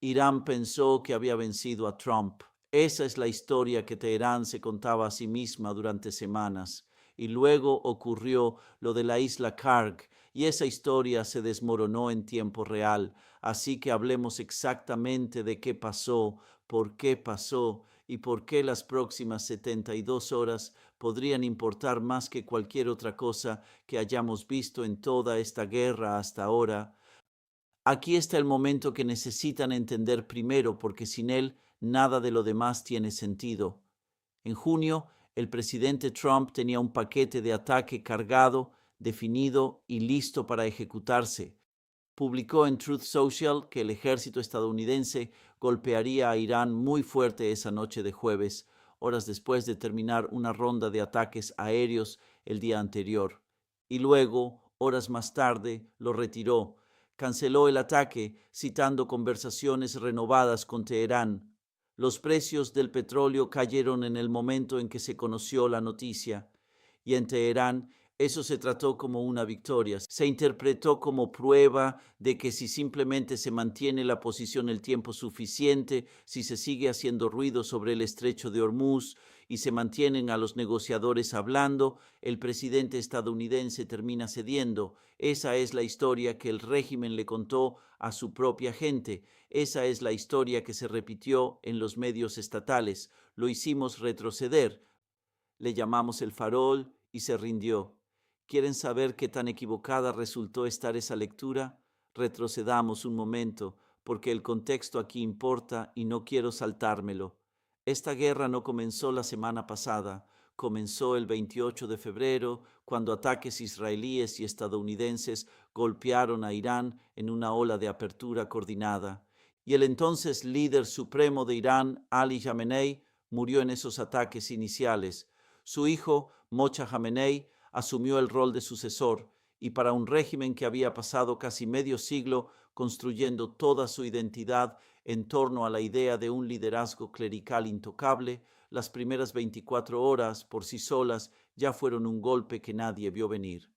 Irán pensó que había vencido a Trump. Esa es la historia que Teherán se contaba a sí misma durante semanas. Y luego ocurrió lo de la isla Karg, y esa historia se desmoronó en tiempo real. Así que hablemos exactamente de qué pasó y por qué las próximas 72 horas podrían importar más que cualquier otra cosa que hayamos visto en toda esta guerra hasta ahora. Aquí está el momento que necesitan entender primero, porque sin él nada de lo demás tiene sentido. En junio, el presidente Trump tenía un paquete de ataque cargado, definido y listo para ejecutarse. Publicó en Truth Social que el ejército estadounidense golpearía a Irán muy fuerte esa noche de jueves, horas después de terminar una ronda de ataques aéreos el día anterior. Y luego, horas más tarde, lo retiró. Canceló el ataque, citando conversaciones renovadas con Teherán. Los precios del petróleo cayeron en el momento en que se conoció la noticia, y en Teherán eso se trató como una victoria. Se interpretó como prueba de que si simplemente se mantiene la posición el tiempo suficiente, si se sigue haciendo ruido sobre el estrecho de Hormuz y se mantienen a los negociadores hablando, el presidente estadounidense termina cediendo. Esa es la historia que el régimen le contó a su propia gente. Esa es la historia que se repitió en los medios estatales. Lo hicimos retroceder. Le llamamos el farol y se rindió. ¿Quieren saber qué tan equivocada resultó estar esa lectura? Retrocedamos un momento, porque el contexto aquí importa y no quiero saltármelo. Esta guerra no comenzó la semana pasada, comenzó el 28 de febrero, cuando ataques israelíes y estadounidenses golpearon a Irán en una ola de apertura coordinada. Y el entonces líder supremo de Irán, Ali Khamenei, murió en esos ataques iniciales. Su hijo, Mocha Khamenei, asumió el rol de sucesor, y para un régimen que había pasado casi medio siglo construyendo toda su identidad en torno a la idea de un liderazgo clerical intocable, las primeras 24 horas por sí solas ya fueron un golpe que nadie vio venir.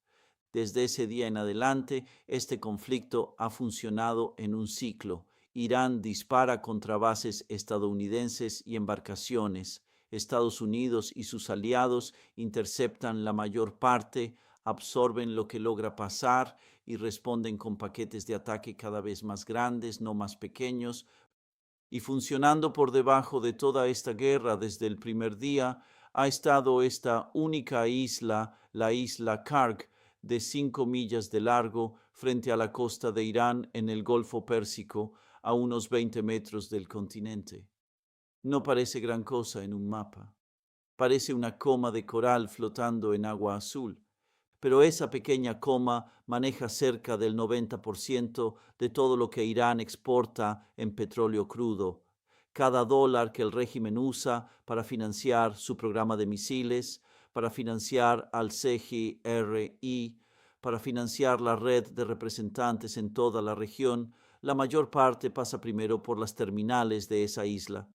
Desde ese día en adelante, este conflicto ha funcionado en un ciclo. Irán dispara contra bases estadounidenses y embarcaciones. Estados Unidos y sus aliados interceptan la mayor parte, absorben lo que logra pasar y responden con paquetes de ataque cada vez más grandes, no más pequeños. Y funcionando por debajo de toda esta guerra desde el primer día, ha estado esta única isla, la isla Karg, de 5 millas de largo, frente a la costa de Irán en el Golfo Pérsico, a unos 20 metros del continente. No parece gran cosa en un mapa. Parece una coma de coral flotando en agua azul, pero esa pequeña coma maneja cerca del 90% de todo lo que Irán exporta en petróleo crudo. Cada dólar que el régimen usa para financiar su programa de misiles, para financiar al CGRI, para financiar la red de representantes en toda la región, la mayor parte pasa primero por las terminales de esa isla.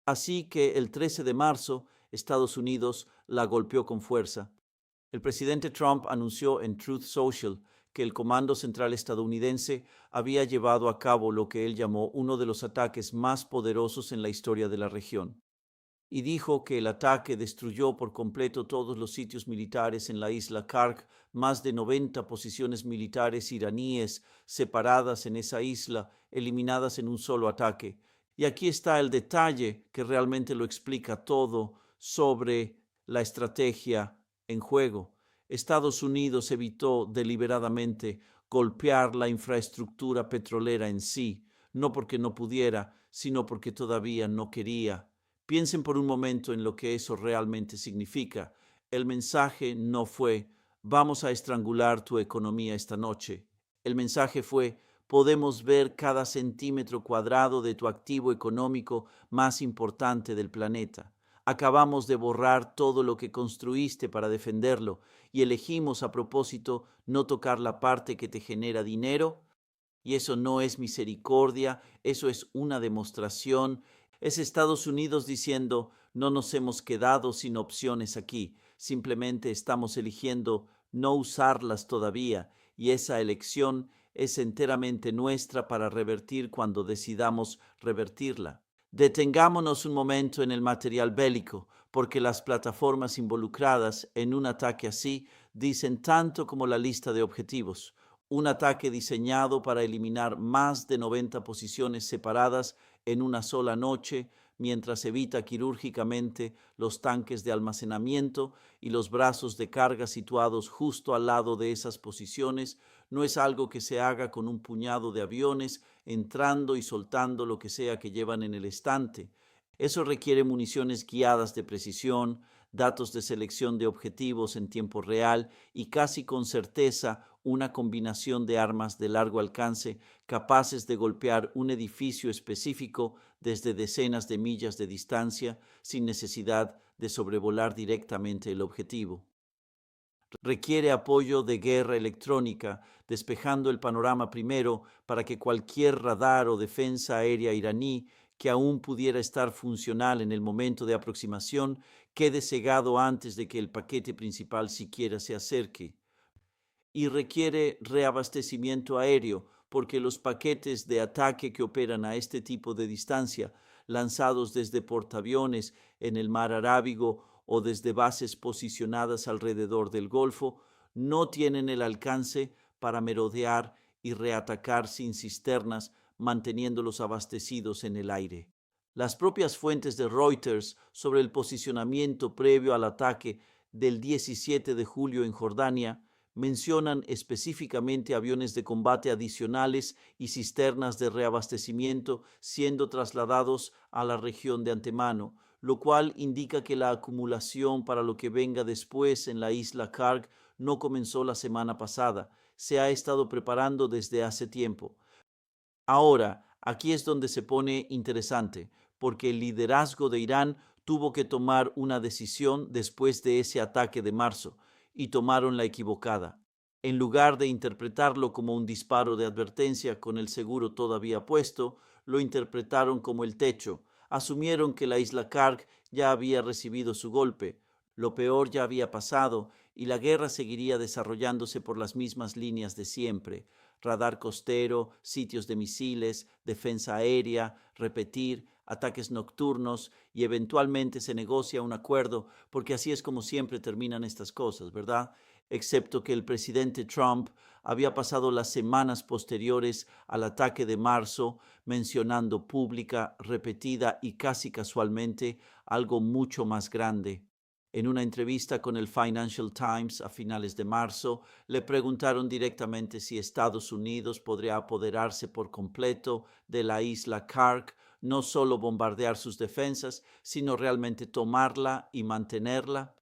Así que el 13 de marzo, Estados Unidos la golpeó con fuerza. El presidente Trump anunció en Truth Social que el Comando Central estadounidense había llevado a cabo lo que él llamó uno de los ataques más poderosos en la historia de la región, y dijo que el ataque destruyó por completo todos los sitios militares en la isla Karg, más de 90 posiciones militares iraníes separadas en esa isla, eliminadas en un solo ataque. Y aquí está el detalle que realmente lo explica todo sobre la estrategia en juego. Estados Unidos evitó deliberadamente golpear la infraestructura petrolera en sí, no porque no pudiera, sino porque todavía no quería. Piensen por un momento en lo que eso realmente significa. El mensaje no fue, vamos a estrangular tu economía esta noche. El mensaje fue, podemos ver cada centímetro cuadrado de tu activo económico más importante del planeta. Acabamos de borrar todo lo que construiste para defenderlo y elegimos a propósito no tocar la parte que te genera dinero. Y eso no es misericordia, eso es una demostración. Es Estados Unidos diciendo, no nos hemos quedado sin opciones aquí, simplemente estamos eligiendo no usarlas todavía, y esa elección es enteramente nuestra para revertir cuando decidamos revertirla. Detengámonos un momento en el material bélico, porque las plataformas involucradas en un ataque así dicen tanto como la lista de objetivos. Un ataque diseñado para eliminar más de 90 posiciones separadas en una sola noche, mientras evita quirúrgicamente los tanques de almacenamiento y los brazos de carga situados justo al lado de esas posiciones, no es algo que se haga con un puñado de aviones entrando y soltando lo que sea que llevan en el estante. Eso requiere municiones guiadas de precisión, datos de selección de objetivos en tiempo real y casi con certeza una combinación de armas de largo alcance capaces de golpear un edificio específico desde decenas de millas de distancia sin necesidad de sobrevolar directamente el objetivo. Requiere apoyo de guerra electrónica, despejando el panorama primero para que cualquier radar o defensa aérea iraní que aún pudiera estar funcional en el momento de aproximación quede cegado antes de que el paquete principal siquiera se acerque. Y requiere reabastecimiento aéreo, porque los paquetes de ataque que operan a este tipo de distancia, lanzados desde portaaviones en el mar Arábigo o desde bases posicionadas alrededor del Golfo, no tienen el alcance para merodear y reatacar sin cisternas, manteniéndolos abastecidos en el aire. Las propias fuentes de Reuters sobre el posicionamiento previo al ataque del 17 de julio en Jordania mencionan específicamente aviones de combate adicionales y cisternas de reabastecimiento siendo trasladados a la región de antemano, lo cual indica que la acumulación para lo que venga después en la isla Karg no comenzó la semana pasada, se ha estado preparando desde hace tiempo. Ahora, aquí es donde se pone interesante, porque el liderazgo de Irán tuvo que tomar una decisión después de ese ataque de marzo, y tomaron la equivocada. En lugar de interpretarlo como un disparo de advertencia con el seguro todavía puesto, lo interpretaron como el techo. Asumieron que la isla Karg ya había recibido su golpe, lo peor ya había pasado y la guerra seguiría desarrollándose por las mismas líneas de siempre: radar costero, sitios de misiles, defensa aérea, repetir, ataques nocturnos, y eventualmente se negocia un acuerdo, porque así es como siempre terminan estas cosas, ¿verdad? Excepto que el presidente Trump había pasado las semanas posteriores al ataque de marzo mencionando pública, repetida y casi casualmente algo mucho más grande. En una entrevista con el Financial Times a finales de marzo, le preguntaron directamente si Estados Unidos podría apoderarse por completo de la isla Karg, no solo bombardear sus defensas, sino realmente tomarla y mantenerla.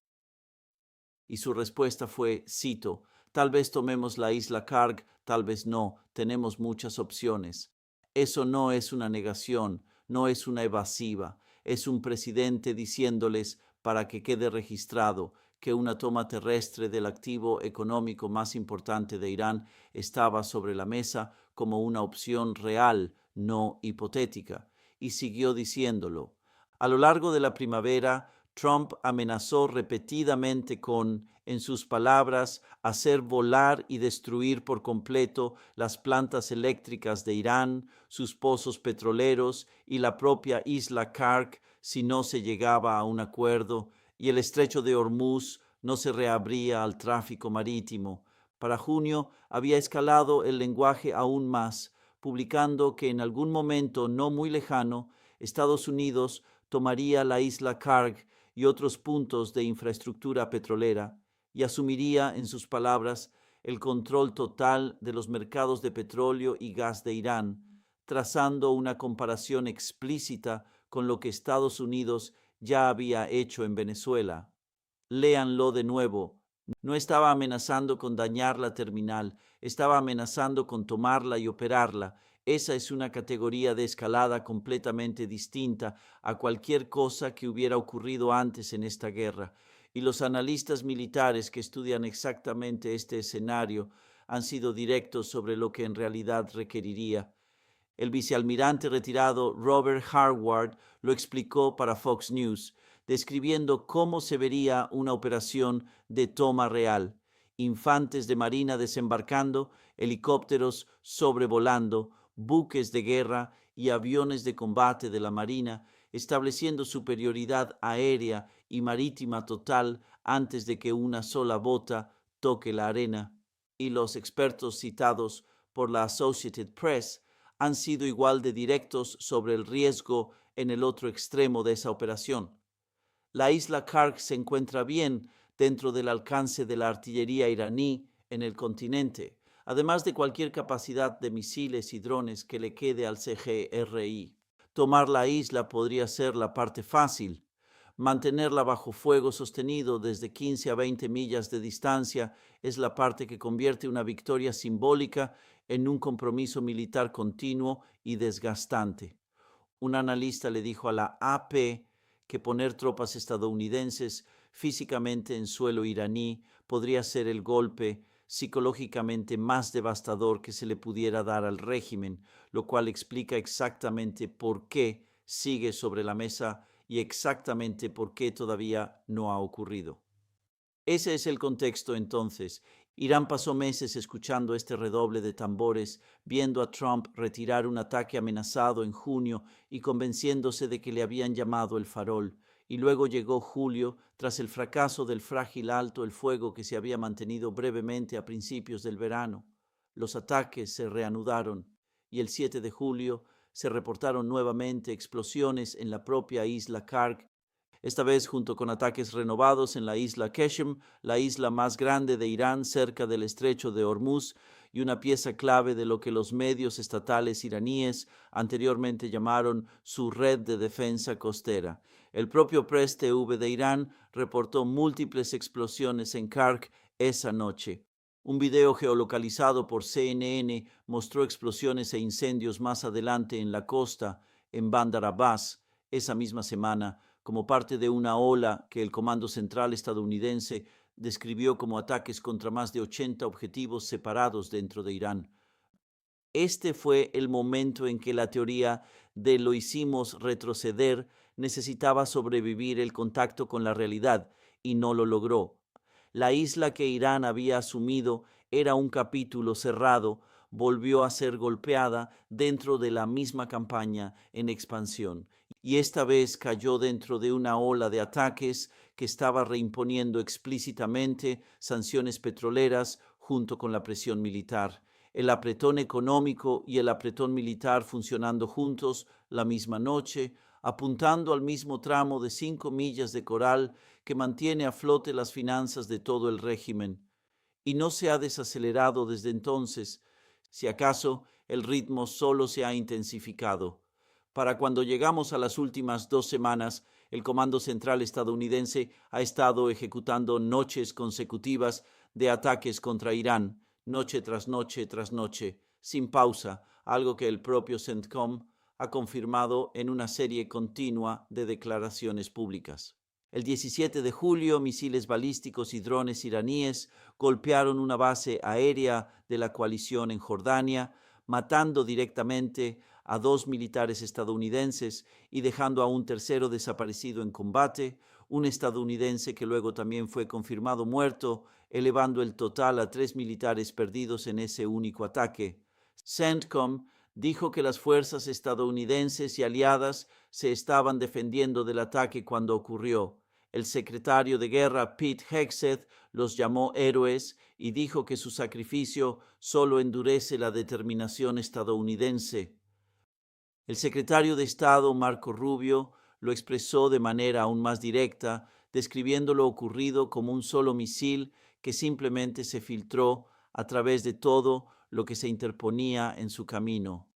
Y su respuesta fue, cito, tal vez tomemos la isla Karg, tal vez no, tenemos muchas opciones. Eso no es una negación, no es una evasiva, es un presidente diciéndoles, para que quede registrado, que una toma terrestre del activo económico más importante de Irán estaba sobre la mesa como una opción real, no hipotética, y siguió diciéndolo. A lo largo de la primavera, Trump amenazó repetidamente con, en sus palabras, hacer volar y destruir por completo las plantas eléctricas de Irán, sus pozos petroleros y la propia isla Karg si no se llegaba a un acuerdo, y el estrecho de Hormuz no se reabría al tráfico marítimo. Para junio había escalado el lenguaje aún más, publicando que en algún momento no muy lejano Estados Unidos tomaría la isla Karg y otros puntos de infraestructura petrolera, y asumiría, en sus palabras, el control total de los mercados de petróleo y gas de Irán, trazando una comparación explícita con lo que Estados Unidos ya había hecho en Venezuela. Léanlo de nuevo. No estaba amenazando con dañar la terminal, estaba amenazando con tomarla y operarla. Esa es una categoría de escalada completamente distinta a cualquier cosa que hubiera ocurrido antes en esta guerra. Y los analistas militares que estudian exactamente este escenario han sido directos sobre lo que en realidad requeriría. El vicealmirante retirado Robert Harward lo explicó para Fox News, describiendo cómo se vería una operación de toma real: infantes de marina desembarcando helicópteros sobrevolando, buques de guerra y aviones de combate de la Marina, estableciendo superioridad aérea y marítima total antes de que una sola bota toque la arena. Y los expertos citados por la Associated Press han sido igual de directos sobre el riesgo en el otro extremo de esa operación. La isla Karg se encuentra bien dentro del alcance de la artillería iraní en el continente, además de cualquier capacidad de misiles y drones que le quede al CGRI. Tomar la isla podría ser la parte fácil. Mantenerla bajo fuego sostenido desde 15 a 20 millas de distancia es la parte que convierte una victoria simbólica en un compromiso militar continuo y desgastante. Un analista le dijo a la AP que poner tropas estadounidenses físicamente en suelo iraní podría ser el golpe psicológicamente más devastador que se le pudiera dar al régimen, lo cual explica exactamente por qué sigue sobre la mesa y exactamente por qué todavía no ha ocurrido. Ese es el contexto entonces. Irán pasó meses escuchando este redoble de tambores, viendo a Trump retirar un ataque amenazado en junio y convenciéndose de que le habían llamado el farol. Y luego llegó julio, tras el fracaso del frágil alto el fuego que se había mantenido brevemente a principios del verano. Los ataques se reanudaron y el 7 de julio se reportaron nuevamente explosiones en la propia isla Karg, esta vez junto con ataques renovados en la isla Qeshm, la isla más grande de Irán cerca del estrecho de Hormuz y una pieza clave de lo que los medios estatales iraníes anteriormente llamaron su red de defensa costera. El propio Press TV de Irán reportó múltiples explosiones en Karg esa noche. Un video geolocalizado por CNN mostró explosiones e incendios más adelante en la costa, en Bandar Abbas, esa misma semana, como parte de una ola que el Comando Central estadounidense describió como ataques contra más de 80 objetivos separados dentro de Irán. Este fue el momento en que la teoría de lo hicimos retroceder necesitaba sobrevivir el contacto con la realidad y no lo logró. La isla que Irán había asumido era un capítulo cerrado, volvió a ser golpeada dentro de la misma campaña en expansión y esta vez cayó dentro de una ola de ataques que estaba reimponiendo explícitamente sanciones petroleras junto con la presión militar. El apretón económico y el apretón militar funcionando juntos la misma noche, apuntando al mismo tramo de 5 millas de coral que mantiene a flote las finanzas de todo el régimen. Y no se ha desacelerado desde entonces, si acaso el ritmo solo se ha intensificado. Para cuando llegamos a las últimas 2 semanas, el Comando Central estadounidense ha estado ejecutando noches consecutivas de ataques contra Irán, noche tras noche tras noche, sin pausa, algo que el propio CENTCOM ha confirmado en una serie continua de declaraciones públicas. El 17 de julio, misiles balísticos y drones iraníes golpearon una base aérea de la coalición en Jordania, matando directamente a 2 militares estadounidenses y dejando a un tercero desaparecido en combate, un estadounidense que luego también fue confirmado muerto, elevando el total a 3 militares perdidos en ese único ataque. CENTCOM dijo que las fuerzas estadounidenses y aliadas se estaban defendiendo del ataque cuando ocurrió. El secretario de Guerra Pete Hegseth los llamó héroes y dijo que su sacrificio solo endurece la determinación estadounidense. El secretario de Estado Marco Rubio lo expresó de manera aún más directa, describiendo lo ocurrido como un solo misil que simplemente se filtró a través de todo lo que se interponía en su camino.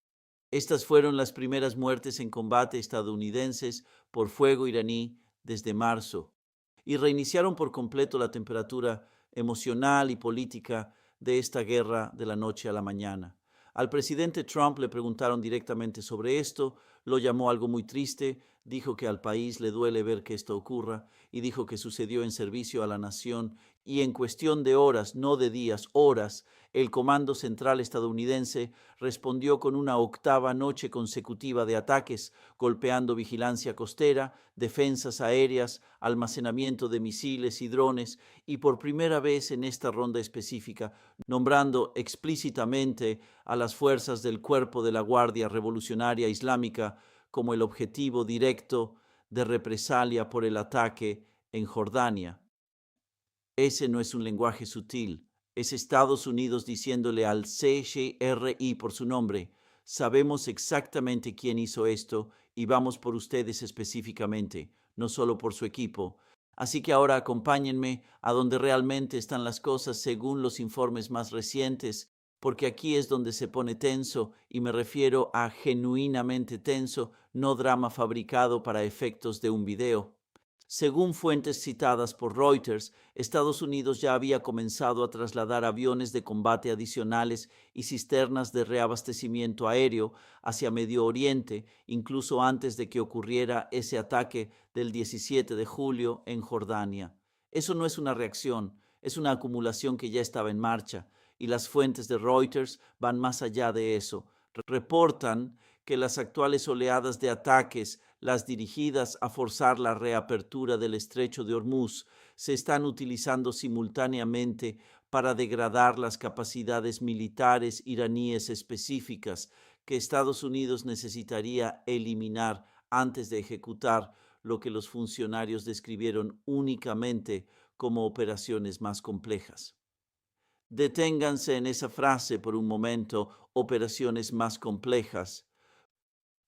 Estas fueron las primeras muertes en combate estadounidenses por fuego iraní desde marzo y reiniciaron por completo la temperatura emocional y política de esta guerra de la noche a la mañana. Al presidente Trump le preguntaron directamente sobre esto, Lo llamó algo muy triste, dijo que al país le duele ver que esto ocurra y dijo que sucedió en servicio a la nación y en cuestión de horas, no de días, horas, el Comando Central estadounidense respondió con una octava noche consecutiva de ataques, golpeando vigilancia costera, defensas aéreas, almacenamiento de misiles y drones, y por primera vez en esta ronda específica, nombrando explícitamente a las fuerzas del Cuerpo de la Guardia Revolucionaria Islámica como el objetivo directo de represalia por el ataque en Jordania. Ese no es un lenguaje sutil, es Estados Unidos diciéndole al CGRI por su nombre: sabemos exactamente quién hizo esto y vamos por ustedes específicamente, no solo por su equipo. Así que ahora acompáñenme a donde realmente están las cosas según los informes más recientes, porque aquí es donde se pone tenso, y me refiero a genuinamente tenso, no drama fabricado para efectos de un video. Según fuentes citadas por Reuters, Estados Unidos ya había comenzado a trasladar aviones de combate adicionales y cisternas de reabastecimiento aéreo hacia Medio Oriente, incluso antes de que ocurriera ese ataque del 17 de julio en Jordania. Eso no es una reacción, es una acumulación que ya estaba en marcha, y las fuentes de Reuters van más allá de eso. Reportan que las actuales oleadas de ataques, las dirigidas a forzar la reapertura del estrecho de Hormuz, se están utilizando simultáneamente para degradar las capacidades militares iraníes específicas que Estados Unidos necesitaría eliminar antes de ejecutar lo que los funcionarios describieron únicamente como operaciones más complejas. Deténganse en esa frase por un momento: operaciones más complejas.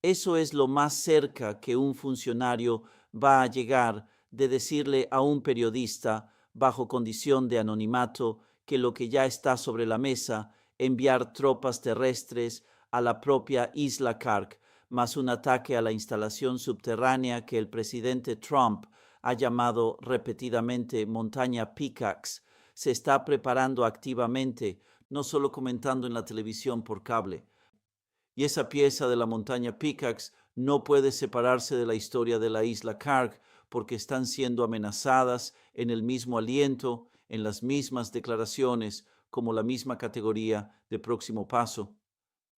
Eso es lo más cerca que un funcionario va a llegar de decirle a un periodista, bajo condición de anonimato, que lo que ya está sobre la mesa, enviar tropas terrestres a la propia isla Kark, más un ataque a la instalación subterránea que el presidente Trump ha llamado repetidamente Montaña Pickaxe, se está preparando activamente, no solo comentando en la televisión por cable. Y esa pieza de la montaña Pickaxe no puede separarse de la historia de la isla Kark, porque están siendo amenazadas en el mismo aliento, en las mismas declaraciones, como la misma categoría de próximo paso.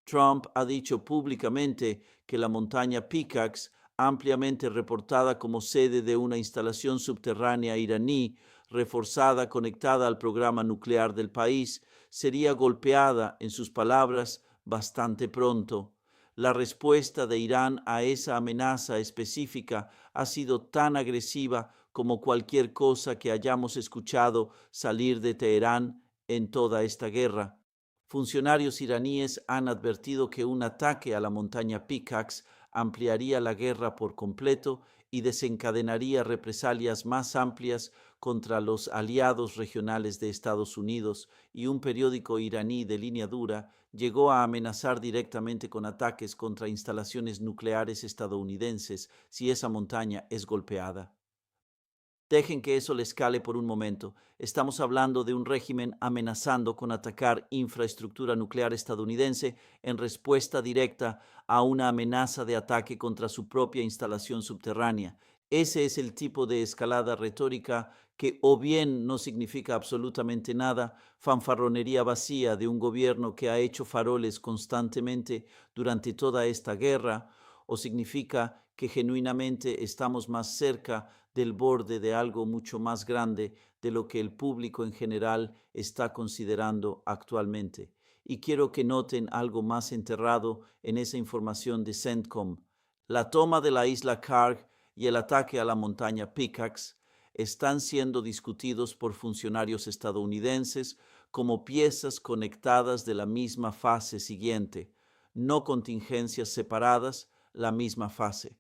Trump ha dicho públicamente que la montaña Pickaxe, ampliamente reportada como sede de una instalación subterránea iraní reforzada conectada al programa nuclear del país, sería golpeada, en sus palabras, bastante pronto. La respuesta de Irán a esa amenaza específica ha sido tan agresiva como cualquier cosa que hayamos escuchado salir de Teherán en toda esta guerra. Funcionarios iraníes han advertido que un ataque a la montaña Pickaxe ampliaría la guerra por completo y desencadenaría represalias más amplias contra los aliados regionales de Estados Unidos, y un periódico iraní de línea dura llegó a amenazar directamente con ataques contra instalaciones nucleares estadounidenses si esa montaña es golpeada. Dejen que eso les cale por un momento. Estamos hablando de un régimen amenazando con atacar infraestructura nuclear estadounidense en respuesta directa a una amenaza de ataque contra su propia instalación subterránea. Ese es el tipo de escalada retórica que o bien no significa absolutamente nada, fanfarronería vacía de un gobierno que ha hecho faroles constantemente durante toda esta guerra, o significa que genuinamente estamos más cerca del borde de algo mucho más grande de lo que el público en general está considerando actualmente. Y quiero que noten algo más enterrado en esa información de CENTCOM. La toma de la isla Karg y el ataque a la montaña Pickaxe están siendo discutidos por funcionarios estadounidenses como piezas conectadas de la misma fase siguiente, no contingencias separadas, la misma fase.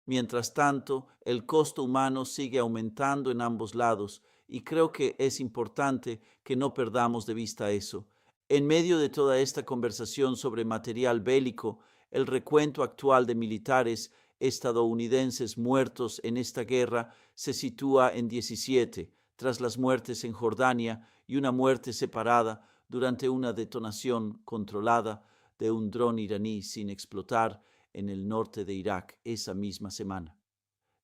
Mientras tanto, el costo humano sigue aumentando en ambos lados, y creo que es importante que no perdamos de vista eso. En medio de toda esta conversación sobre material bélico, el recuento actual de militares estadounidenses muertos en esta guerra se sitúa en 17, tras las muertes en Jordania y una muerte separada durante una detonación controlada de un dron iraní sin explotar en el norte de Irak esa misma semana.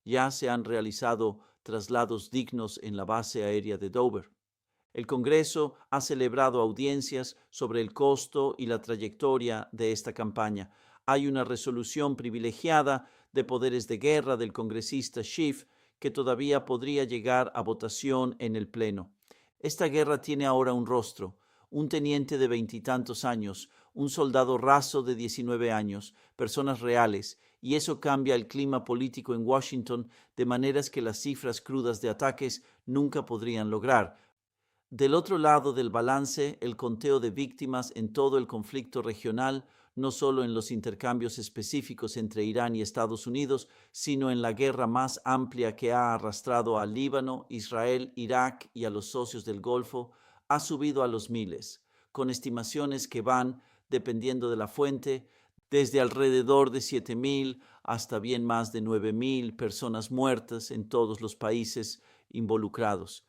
Ya se han realizado traslados dignos en la base aérea de Dover. El Congreso ha celebrado audiencias sobre el costo y la trayectoria de esta campaña. Hay una resolución privilegiada de poderes de guerra del congresista Schiff que todavía podría llegar a votación en el Pleno. Esta guerra tiene ahora un rostro: un teniente de 20 años, un soldado raso de 19 años, personas reales, y eso cambia el clima político en Washington de maneras que las cifras crudas de ataques nunca podrían lograr. Del otro lado del balance, el conteo de víctimas en todo el conflicto regional, no solo en los intercambios específicos entre Irán y Estados Unidos, sino en la guerra más amplia que ha arrastrado a Líbano, Israel, Irak y a los socios del Golfo, ha subido a los miles, con estimaciones que van, dependiendo de la fuente, desde alrededor de 7,000 hasta bien más de 9,000 personas muertas en todos los países involucrados.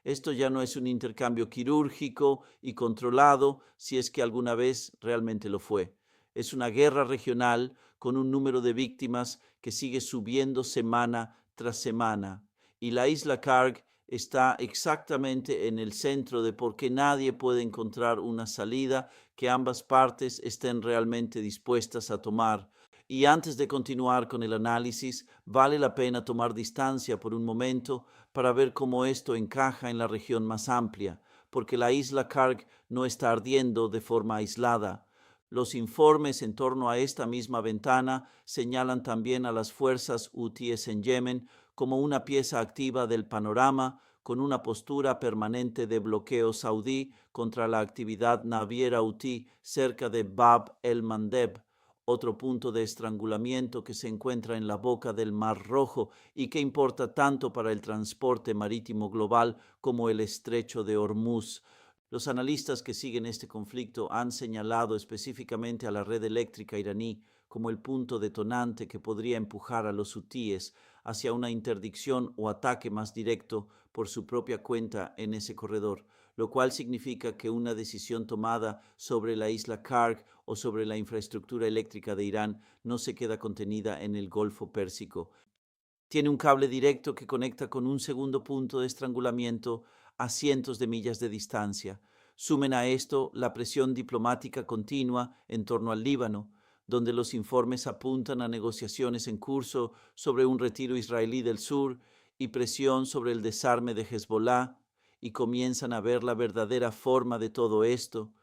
Esto ya no es un intercambio quirúrgico y controlado, si es que alguna vez realmente lo fue. Es una guerra regional con un número de víctimas que sigue subiendo semana tras semana. Y la isla Karg está exactamente en el centro de por qué nadie puede encontrar una salida que ambas partes estén realmente dispuestas a tomar. Y antes de continuar con el análisis, vale la pena tomar distancia por un momento para ver cómo esto encaja en la región más amplia, porque la isla Karg no está ardiendo de forma aislada. Los informes en torno a esta misma ventana señalan también a las fuerzas hutíes en Yemen como una pieza activa del panorama, con una postura permanente de bloqueo saudí contra la actividad naviera hutí cerca de Bab el-Mandeb, otro punto de estrangulamiento que se encuentra en la boca del Mar Rojo y que importa tanto para el transporte marítimo global como el estrecho de Hormuz. Los analistas que siguen este conflicto han señalado específicamente a la red eléctrica iraní como el punto detonante que podría empujar a los hutíes hacia una interdicción o ataque más directo por su propia cuenta en ese corredor, lo cual significa que una decisión tomada sobre la isla Karg o sobre la infraestructura eléctrica de Irán no se queda contenida en el Golfo Pérsico. Tiene un cable directo que conecta con un segundo punto de estrangulamiento a cientos de millas de distancia. Sumen a esto la presión diplomática continua en torno al Líbano, donde los informes apuntan a negociaciones en curso sobre un retiro israelí del sur y presión sobre el desarme de Hezbollah, y comienzan a ver la verdadera forma de todo esto.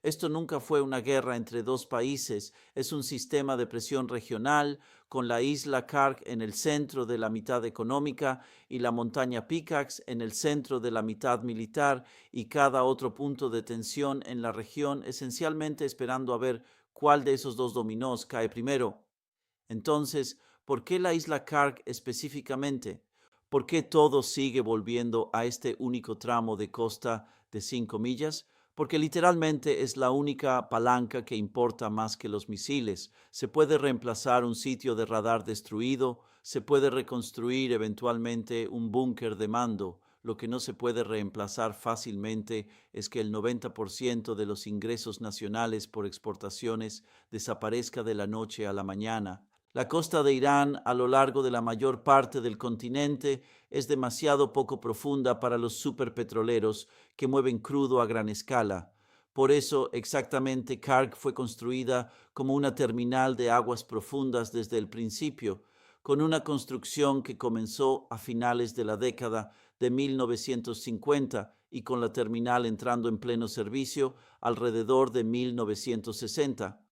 Esto nunca fue una guerra entre dos países, es un sistema de presión regional con la isla Karg en el centro de la mitad económica y la montaña Pickaxe en el centro de la mitad militar, y cada otro punto de tensión en la región esencialmente esperando a ver cuál de esos dos dominós cae primero. Entonces, ¿por qué la isla Karg específicamente? ¿Por qué todo sigue volviendo a este único tramo de costa de 5 millas? Porque literalmente es la única palanca que importa más que los misiles. Se puede reemplazar un sitio de radar destruido, se puede reconstruir eventualmente un búnker de mando. Lo que no se puede reemplazar fácilmente es que el 90% de los ingresos nacionales por exportaciones desaparezca de la noche a la mañana. La costa de Irán a lo largo de la mayor parte del continente es demasiado poco profunda para los superpetroleros que mueven crudo a gran escala. Por eso, exactamente, Karg fue construida como una terminal de aguas profundas desde el principio, con una construcción que comenzó a finales de la década de 1950 y con la terminal entrando en pleno servicio alrededor de 1960.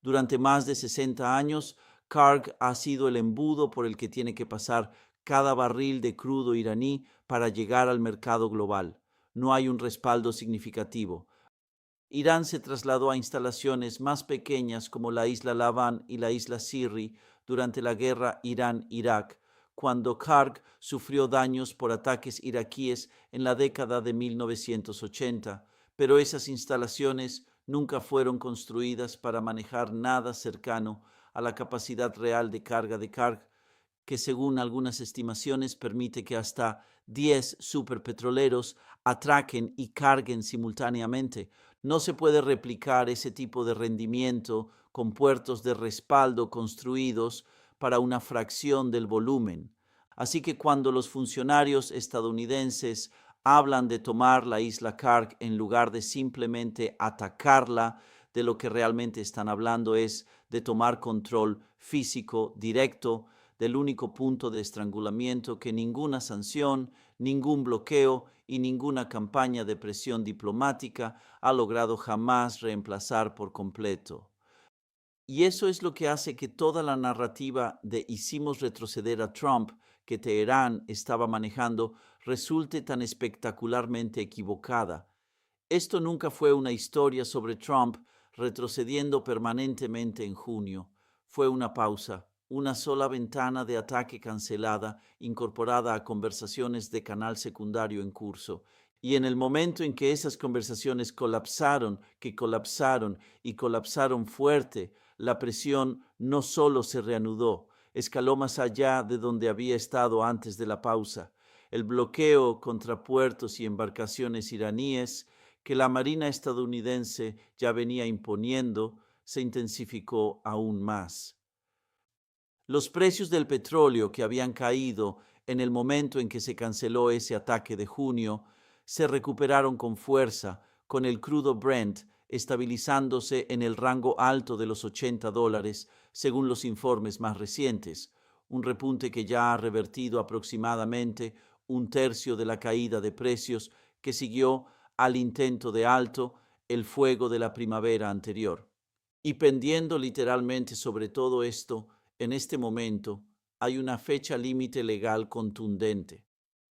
Durante más de 60 años, Karg ha sido el embudo por el que tiene que pasar cada barril de crudo iraní para llegar al mercado global. No hay un respaldo significativo. Irán se trasladó a instalaciones más pequeñas como la isla Lavan y la isla Sirri durante la guerra Irán-Irak, cuando Karg sufrió daños por ataques iraquíes en la década de 1980, pero esas instalaciones nunca fueron construidas para manejar nada cercano a la capacidad real de carga de Karg, que según algunas estimaciones permite que hasta 10 superpetroleros atraquen y carguen simultáneamente, No se puede replicar ese tipo de rendimiento con puertos de respaldo construidos para una fracción del volumen. Así que cuando los funcionarios estadounidenses hablan de tomar la isla Kark en lugar de simplemente atacarla, de lo que realmente están hablando es de tomar control físico directo del único punto de estrangulamiento que ninguna sanción, ningún bloqueo y ninguna campaña de presión diplomática ha logrado jamás reemplazar por completo. Y eso es lo que hace que toda la narrativa de hicimos retroceder a Trump que Teherán estaba manejando resulte tan espectacularmente equivocada. Esto nunca fue una historia sobre Trump retrocediendo permanentemente en junio. Fue una pausa, una sola ventana de ataque cancelada, incorporada a conversaciones de canal secundario en curso. Y en el momento en que esas conversaciones colapsaron, y colapsaron fuerte, la presión no solo se reanudó, escaló más allá de donde había estado antes de la pausa. El bloqueo contra puertos y embarcaciones iraníes que la Marina estadounidense ya venía imponiendo se intensificó aún más. Los precios del petróleo que habían caído en el momento en que se canceló ese ataque de junio se recuperaron con fuerza, con el crudo Brent estabilizándose en el rango alto de los $80, según los informes más recientes, un repunte que ya ha revertido aproximadamente un tercio de la caída de precios que siguió al intento de alto el fuego de la primavera anterior. Y pendiendo literalmente sobre todo esto, en este momento hay una fecha límite legal contundente.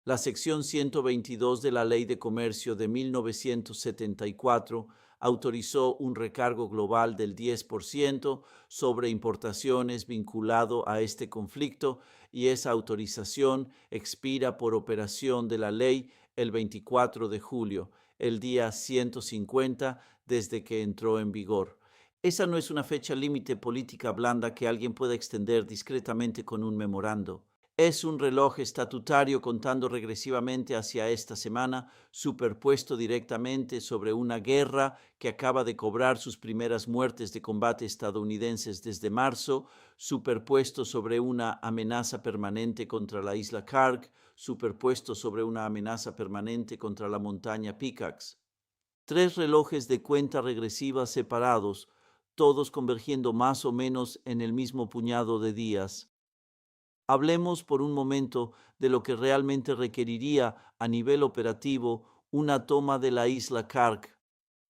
La sección 122 de la Ley de Comercio de 1974 autorizó un recargo global del 10% sobre importaciones vinculado a este conflicto y esa autorización expira por operación de la ley el 24 de julio, el día 150 desde que entró en vigor. Esa no es una fecha límite política blanda que alguien pueda extender discretamente con un memorando. Es un reloj estatutario contando regresivamente hacia esta semana, superpuesto directamente sobre una guerra que acaba de cobrar sus primeras muertes de combate estadounidenses desde marzo, superpuesto sobre una amenaza permanente contra la isla Kark, superpuesto sobre una amenaza permanente contra la montaña Pickaxe. 3 relojes de cuenta regresiva separados, todos convergiendo más o menos en el mismo puñado de días. Hablemos por un momento de lo que realmente requeriría a nivel operativo una toma de la isla Kark,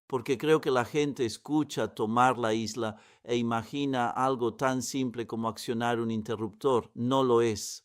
porque creo que la gente escucha tomar la isla e imagina algo tan simple como accionar un interruptor. No lo es.